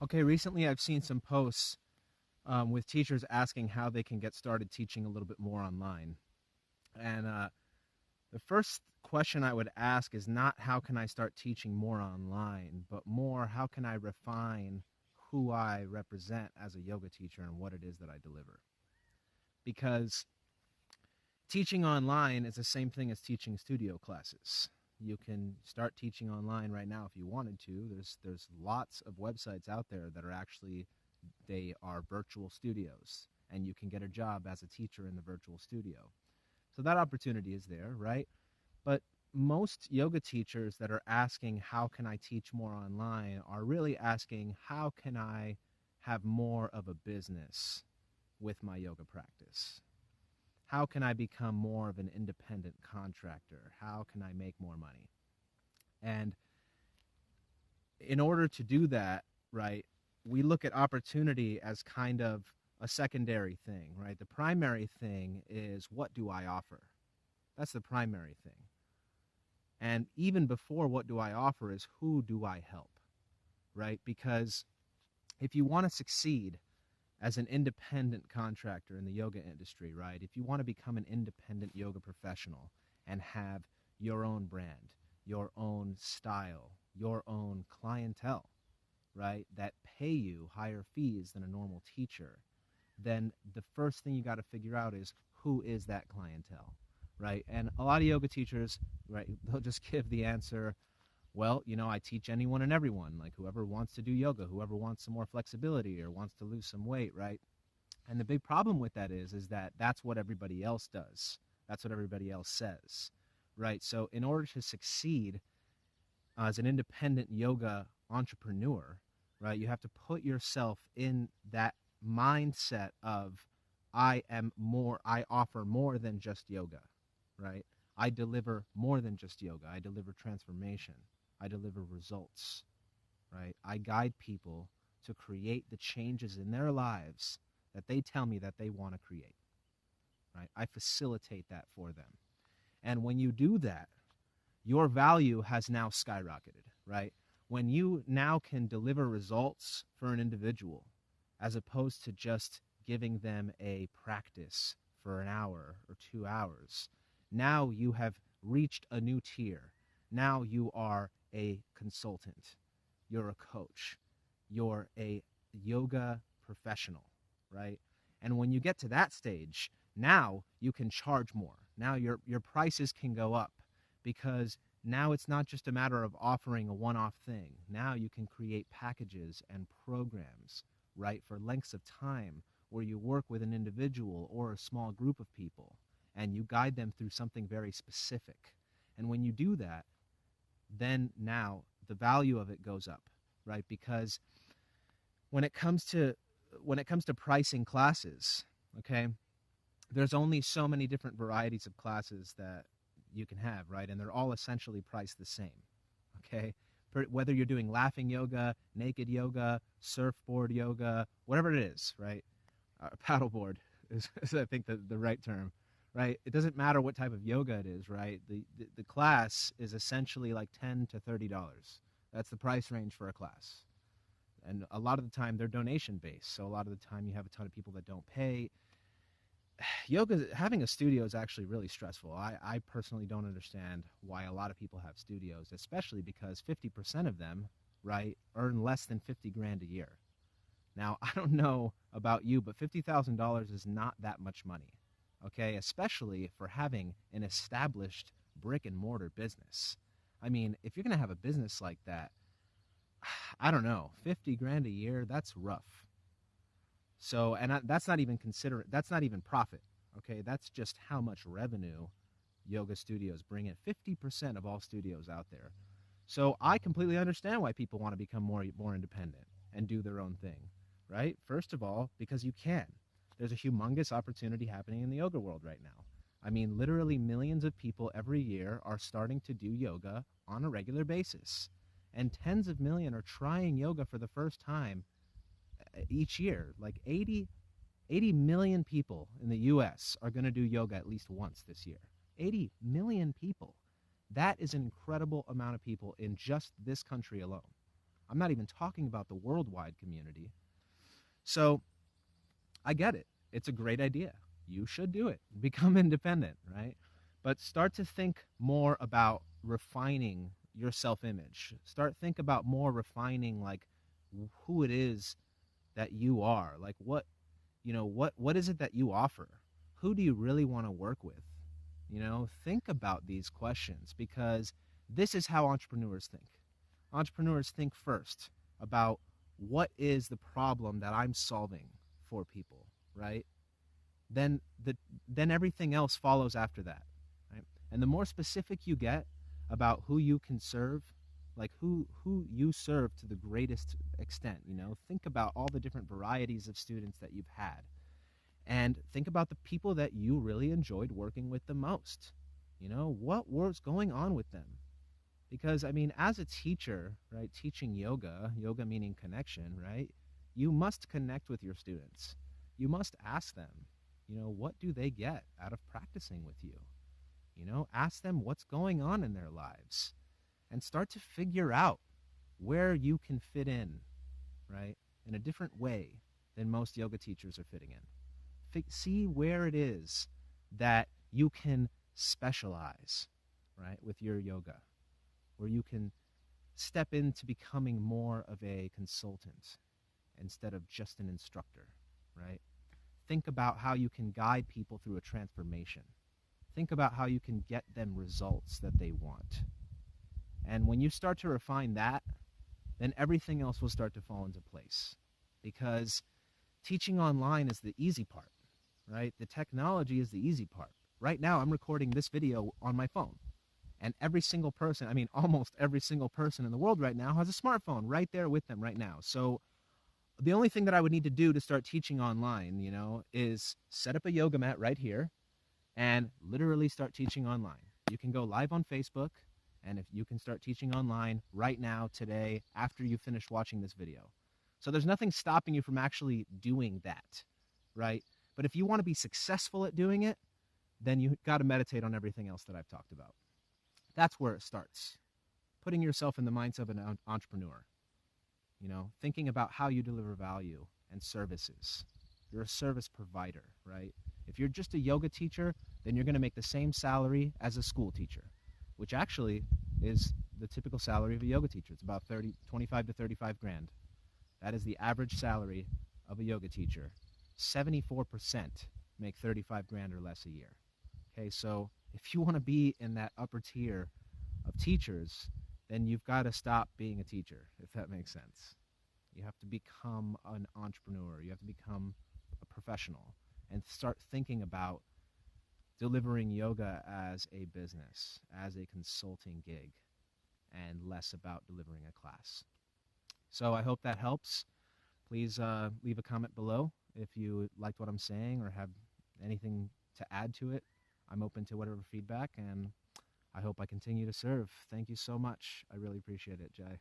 Okay, recently I've seen some posts with teachers asking how they can get started teaching a little bit more online. And the first question I would ask is not how can I start teaching more online, but more how can I refine who I represent as a yoga teacher and what it is that I deliver. Because teaching online is the same thing as teaching studio classes. You can start teaching online right now if you wanted to. There's lots of websites out there that are actually, they are virtual studios, and you can get a job as a teacher in the virtual studio. So that opportunity is there, right? But most yoga teachers that are asking how can I teach more online are really asking how can I have more of a business with my yoga practice? How can I become more of an independent contractor? How can I make more money? And in order to do that, right, we look at opportunity as kind of a secondary thing, right? The primary thing is what do I offer? That's the primary thing. And even before what do I offer is who do I help, right? Because if you want to succeed as an independent contractor in the yoga industry, right? If you want to become an independent yoga professional and have your own brand, your own style, your own clientele, right, that pay you higher fees than a normal teacher, then the first thing you got to figure out is who is that clientele, right? And a lot of yoga teachers, right, they'll just give the answer, well, I teach anyone and everyone, like whoever wants to do yoga, whoever wants some more flexibility or wants to lose some weight, right? And the big problem with that is that that's what everybody else does. That's what everybody else says, right? So in order to succeed as an independent yoga entrepreneur, right, you have to put yourself in that mindset of I offer more than just yoga, right? I deliver more than just yoga. I deliver transformation. I deliver results, right? I guide people to create the changes in their lives that they tell me that they want to create, right? I facilitate that for them. And when you do that, your value has now skyrocketed, right? When you now can deliver results for an individual, as opposed to just giving them a practice for an hour or 2 hours, now you have reached a new tier. Now you are a consultant. You're a coach. You're a yoga professional, right? And when you get to that stage, now you can charge more. Now your prices can go up because now it's not just a matter of offering a one-off thing. Now you can create packages and programs, right, for lengths of time where you work with an individual or a small group of people and you guide them through something very specific. And when you do that, then now the value of it goes up, right? Because when it comes to pricing classes, okay, there's only so many different varieties of classes that you can have, right? And they're all essentially priced the same, okay? Whether you're doing laughing yoga, naked yoga, surfboard yoga, whatever it is, right? Paddleboard is I think the right term, right? It doesn't matter what type of yoga it is, right? The class is essentially like $10 to $30. That's the price range for a class. And a lot of the time they're donation based. So a lot of the time you have a ton of people that don't pay. Yoga, having a studio is actually really stressful. I personally don't understand why a lot of people have studios, especially because 50% of them, right, earn less than 50 grand a year. Now, I don't know about you, but $50,000 is not that much money, okay, especially for having an established brick and mortar business. I mean, if you're going to have a business like that, I don't know, 50 grand a year, that's rough. So, and that's not even profit, okay? That's just how much revenue yoga studios bring in. 50% of all studios out there. So I completely understand why people want to become more independent and do their own thing, right? First of all, because you can. There's a humongous opportunity happening in the yoga world right now. I mean, literally millions of people every year are starting to do yoga on a regular basis. And tens of millions are trying yoga for the first time each year. Like 80 million people in the U.S. are going to do yoga at least once this year. 80 million people. That is an incredible amount of people in just this country alone. I'm not even talking about the worldwide community. So I get it. It's a great idea. You should do it. Become independent, right? But start to think more about refining your self-image. Think about more refining like who it is that you are. Like what is it that you offer? Who do you really want to work with? Think about these questions, because this is how entrepreneurs think. Entrepreneurs think first about what is the problem that I'm solving for people, right? Then everything else follows after that, right? And the more specific you get about who you can serve, like who you serve to the greatest extent, think about all the different varieties of students that you've had, and think about the people that you really enjoyed working with the most. What was going on with them? Because, as a teacher, right, teaching yoga meaning connection, right, you must connect with your students. You must ask them, what do they get out of practicing with you? Ask them what's going on in their lives, and start to figure out where you can fit in, right, in a different way than most yoga teachers are fitting in. See where it is that you can specialize, right, with your yoga, where you can step into becoming more of a consultant instead of just an instructor, right? Think about how you can guide people through a transformation. Think about how you can get them results that they want. And when you start to refine that, then everything else will start to fall into place. Because teaching online is the easy part, right? The technology is the easy part. Right now, I'm recording this video on my phone. And every single person, almost every single person in the world right now has a smartphone right there with them right now. So the only thing that I would need to do to start teaching online, is set up a yoga mat right here and literally start teaching online. You can go live on Facebook, and if you can start teaching online right now, today, after you finish watching this video. So there's nothing stopping you from actually doing that, right? But if you want to be successful at doing it, then you got to meditate on everything else that I've talked about. That's where it starts. Putting yourself in the mindset of an entrepreneur. Thinking about how you deliver value and services. You're a service provider, right? If you're just a yoga teacher, then you're going to make the same salary as a school teacher, which actually is the typical salary of a yoga teacher. It's about 25 to 35 grand. That is the average salary of a yoga teacher. 74% make 35 grand or less a year. Okay, so if you want to be in that upper tier of teachers, then you've got to stop being a teacher, if that makes sense. You have to become an entrepreneur. You have to become a professional and start thinking about delivering yoga as a business, as a consulting gig, and less about delivering a class. So I hope that helps. Please leave a comment below if you liked what I'm saying or have anything to add to it. I'm open to whatever feedback, and I hope I continue to serve. Thank you so much. I really appreciate it, Jai.